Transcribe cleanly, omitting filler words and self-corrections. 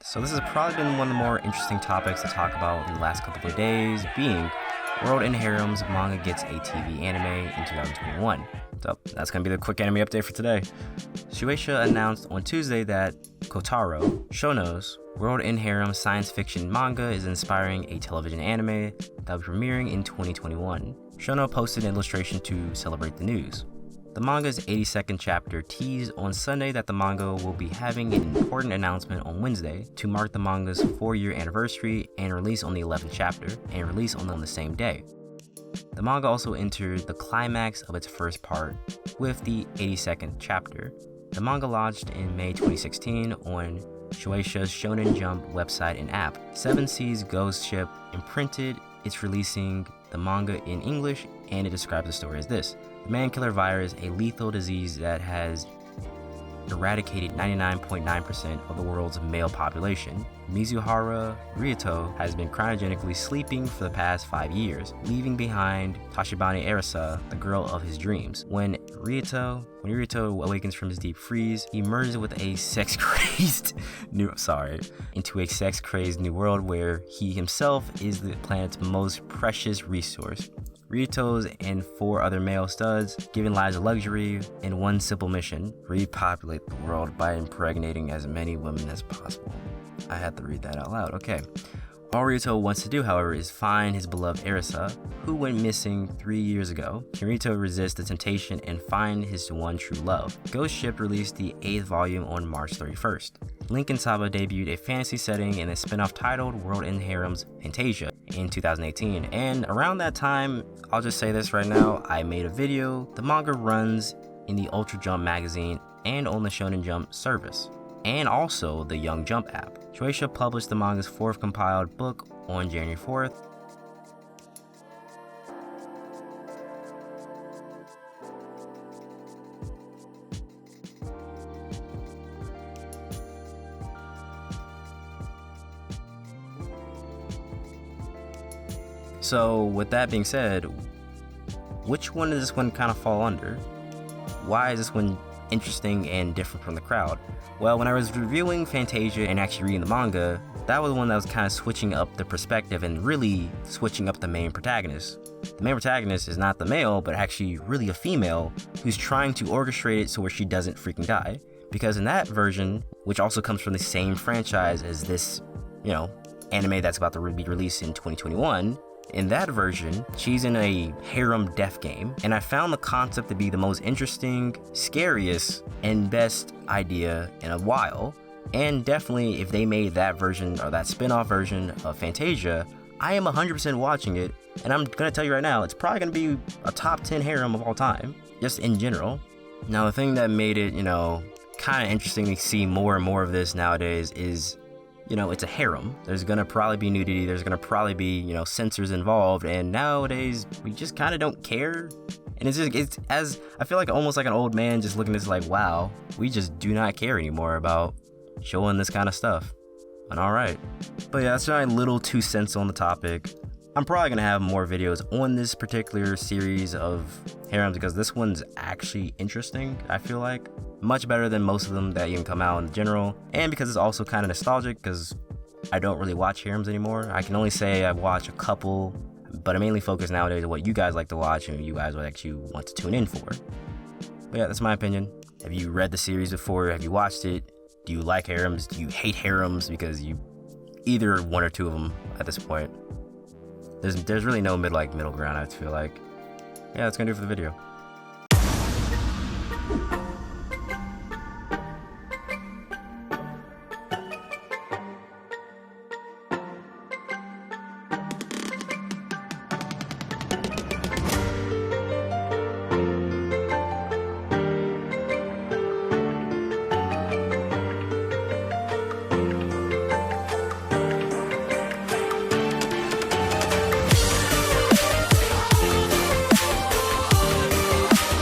So this has probably been one of the more interesting topics to talk about in the last couple of days, being World in Harem's manga gets a TV anime in 2021. So that's going to be the quick anime update for today. Shueisha announced on Tuesday that Kotaro, Shono's World in Harem science fiction manga is inspiring a television anime that will be premiering in 2021. Shono posted an illustration to celebrate the news. The manga's 82nd chapter teased on Sunday that the manga will be having an important announcement on Wednesday to mark the manga's 4-year anniversary and release on the 11th chapter, and release on the same day. The manga also entered the climax of its first part with the 82nd chapter. The manga launched in May 2016 on Shueisha's Shonen Jump website and app. Seven Seas Ghost Ship imprinted its releasing the manga in English, and it describes the story as this. The man-killer virus, a lethal disease that has eradicated 99.9% of the world's male population. Mizuhara Ryoto has been cryogenically sleeping for the past 5 years, leaving behind Tachibana Arisa, the girl of his dreams. When Ryoto awakens from his deep freeze, he merges with a sex-crazed new world where he himself is the planet's most precious resource. Ryoto's and 4 other male studs, given lives of luxury in one simple mission: repopulate the world by impregnating as many women as possible. I had to read that out loud. Okay. All Ryoto wants to do, however, is find his beloved Arisa, who went missing 3 years ago. Can Ryoto resist the temptation and find his one true love? Ghost Ship released the 8th volume on March 31st. Lincoln Saba debuted a fantasy setting in a spin-off titled World in Harem's Fantasia in 2018, and around that time, I'll just say this right now, I made a video. The manga runs in the Ultra Jump magazine and on the Shonen Jump service, and also the Young Jump app. Shueisha published the manga's 4th compiled book on January 4th. So with that being said, which one does this one kind of fall under? Why is this one interesting and different from the crowd? Well, when I was reviewing Fantasia and actually reading the manga, that was the one that was kind of switching up the perspective and really switching up the main protagonist. The main protagonist is not the male, but actually really a female who's trying to orchestrate it so where she doesn't freaking die. Because in that version, which also comes from the same franchise as this, anime that's about to be released in 2021, in that version, she's in a harem death game, and I found the concept to be the most interesting, scariest, and best idea in a while. And definitely, if they made that version or that spin-off version of Fantasia, I am 100% watching it, and I'm gonna tell you right now, it's probably gonna be a top 10 harem of all time, just in general. Now, the thing that made it, kind of interesting to see more and more of this nowadays is, it's a harem. There's gonna probably be nudity, there's gonna probably be, censors involved, and nowadays we just kind of don't care. And it's as I feel like almost like an old man just looking at this like, wow, we just do not care anymore about showing this kind of stuff. And alright. But yeah, that's my little 2 cents on the topic. I'm probably gonna have more videos on this particular series of harems because this one's actually interesting, I feel like. Much better than most of them that even come out in general, and because it's also kind of nostalgic because I don't really watch harems anymore. I can only say I watch a couple, but I mainly focus nowadays on what you guys like to watch and you guys would actually want to tune in for. But yeah, that's my opinion. Have you read the series before? Have you watched it? Do you like harems? Do you hate harems? Because you either one or two of them at this point. There's really no middle ground, I feel like. Yeah, that's gonna do it for the video.